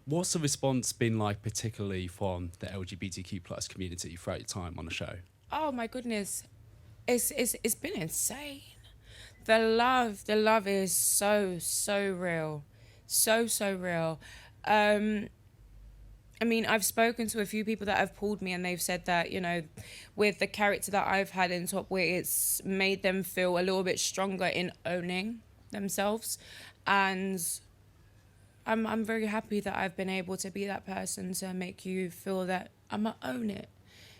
What's the response been like, particularly from the LGBTQ plus community throughout your time on the show? Oh my goodness, it's been insane. The love is so real, so real. Um, I mean, I've spoken to a few people that have pulled me, and they've said that, with the character that I've had in Top Boy, it's made them feel a little bit stronger in owning themselves, and I'm very happy that I've been able to be that person to make you feel that I'ma own it.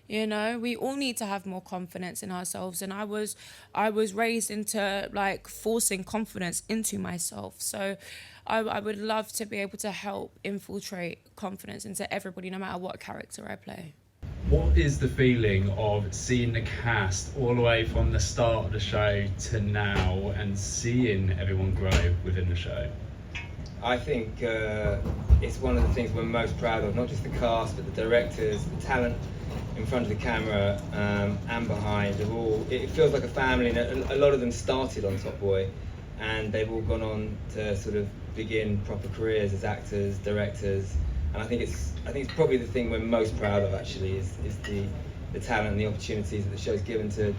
We all need to have more confidence in ourselves, and I was raised into like forcing confidence into myself. So I would love to be able to help infiltrate confidence into everybody, no matter what character I play. What is the feeling of seeing the cast all the way from the start of the show to now and seeing everyone grow within the show? I think it's one of the things we're most proud of, not just the cast, but the directors, the talent in front of the camera and behind. It feels like a family, and a lot of them started on Top Boy, and they've all gone on to sort of begin proper careers as actors, directors, and I think it's probably the thing we're most proud of, actually, is the talent and the opportunities that the show's given to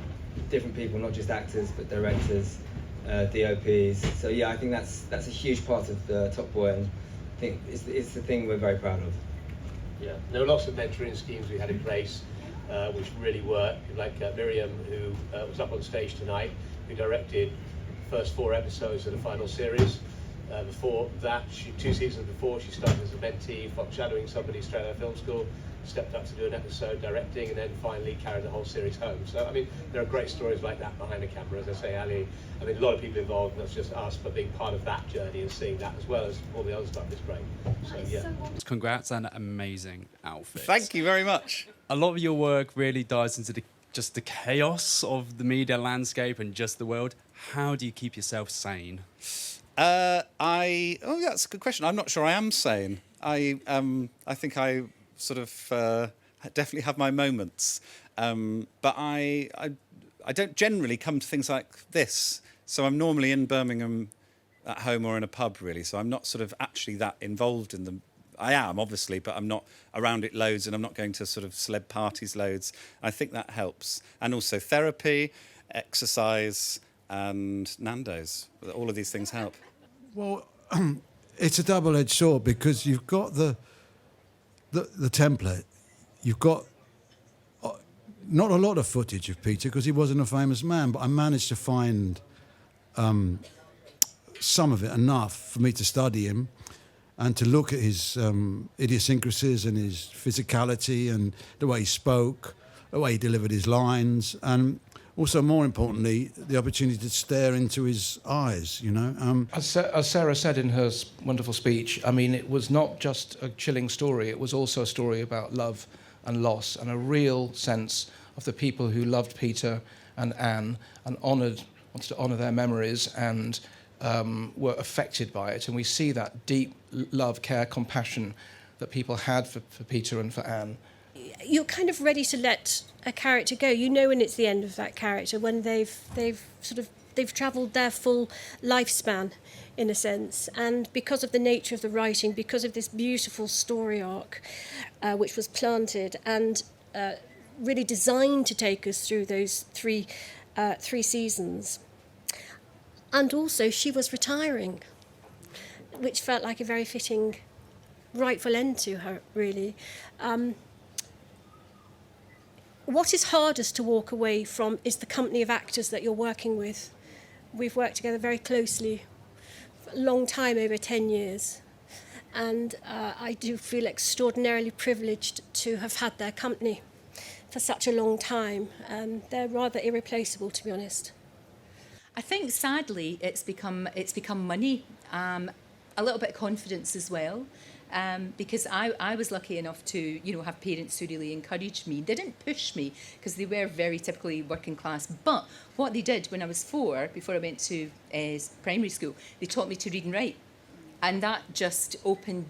different people, not just actors but directors, DOPs. So yeah, I think that's a huge part of Top Boy, and I think it's the thing we're very proud of. Yeah, there were lots of mentoring schemes we had in place which really work. Like Miriam, who was up on stage tonight, who directed the first 4 episodes of the final series. Before that, 2 seasons before, she started as a mentee, shadowing somebody straight out of film school, stepped up to do an episode directing, and then finally carried the whole series home. So, I mean, there are great stories like that behind the camera. As I say, Ali, I mean, a lot of people involved, not just us, but being part of that journey and seeing that as well as all the other stuff is great. So, yeah. Congrats on an amazing outfit. Thank you very much. A lot of your work really dives into just the chaos of the media landscape and just the world. How do you keep yourself sane? That's a good question. I'm not sure I am sane. I think I sort of definitely have my moments, but I don't generally come to things like this. So I'm normally in Birmingham at home or in a pub, really. So I'm not sort of actually that involved in them. I am, obviously, but I'm not around it loads, and I'm not going to sort of celeb parties loads. I think that helps. And also therapy, exercise, and Nando's. All of these things help. Well, it's a double-edged sword, because you've got the template. You've got not a lot of footage of Peter because he wasn't a famous man, but I managed to find some of it enough for me to study him and to look at his idiosyncrasies and his physicality and the way he spoke, the way he delivered his lines, and also, more importantly, the opportunity to stare into his eyes, As Sarah said in her wonderful speech, I mean, it was not just a chilling story, it was also a story about love and loss, and a real sense of the people who loved Peter and Anne and wanted to honour their memories and were affected by it. And we see that deep love, care, compassion that people had for Peter and for Anne. You're kind of ready to let a character go. You know when it's the end of that character, when they've travelled their full lifespan, in a sense. And because of the nature of the writing, because of this beautiful story arc, which was planted and really designed to take us through those three seasons. And also, she was retiring, which felt like a very fitting, rightful end to her, really. What is hardest to walk away from is the company of actors that you're working with. We've worked together very closely for a long time, over 10 years. And I do feel extraordinarily privileged to have had their company for such a long time. They're rather irreplaceable, to be honest. I think, sadly, it's become money, a little bit of confidence as well. Because I was lucky enough to, have parents who really encouraged me. They didn't push me because they were very typically working class. But what they did when I was 4, before I went to primary school, they taught me to read and write. And that just opened,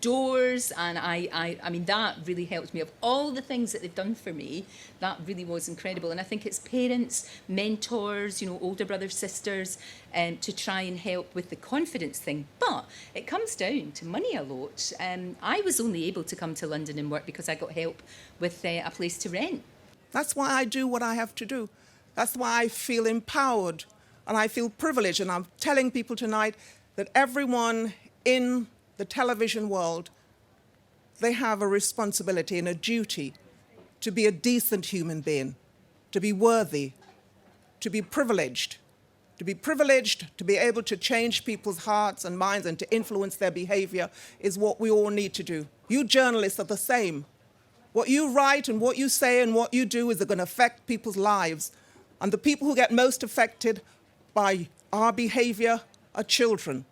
doors, and I mean, that really helped me. Of all the things that they've done for me, that really was incredible. And I think it's parents, mentors, older brothers, sisters, to try and help with the confidence thing. But it comes down to money a lot. I was only able to come to London and work because I got help with a place to rent. That's why I do what I have to do. That's why I feel empowered and I feel privileged. And I'm telling people tonight that everyone in the television world, they have a responsibility and a duty to be a decent human being, to be worthy, to be privileged, to be able to change people's hearts and minds and to influence their behavior is what we all need to do. You journalists are the same. What you write and what you say and what you do is going to affect people's lives. And the people who get most affected by our behavior are children,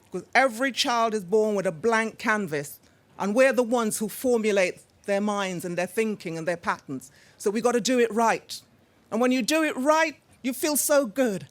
because every child is born with a blank canvas, and we're the ones who formulate their minds and their thinking and their patterns. So we've got to do it right. And when you do it right, you feel so good.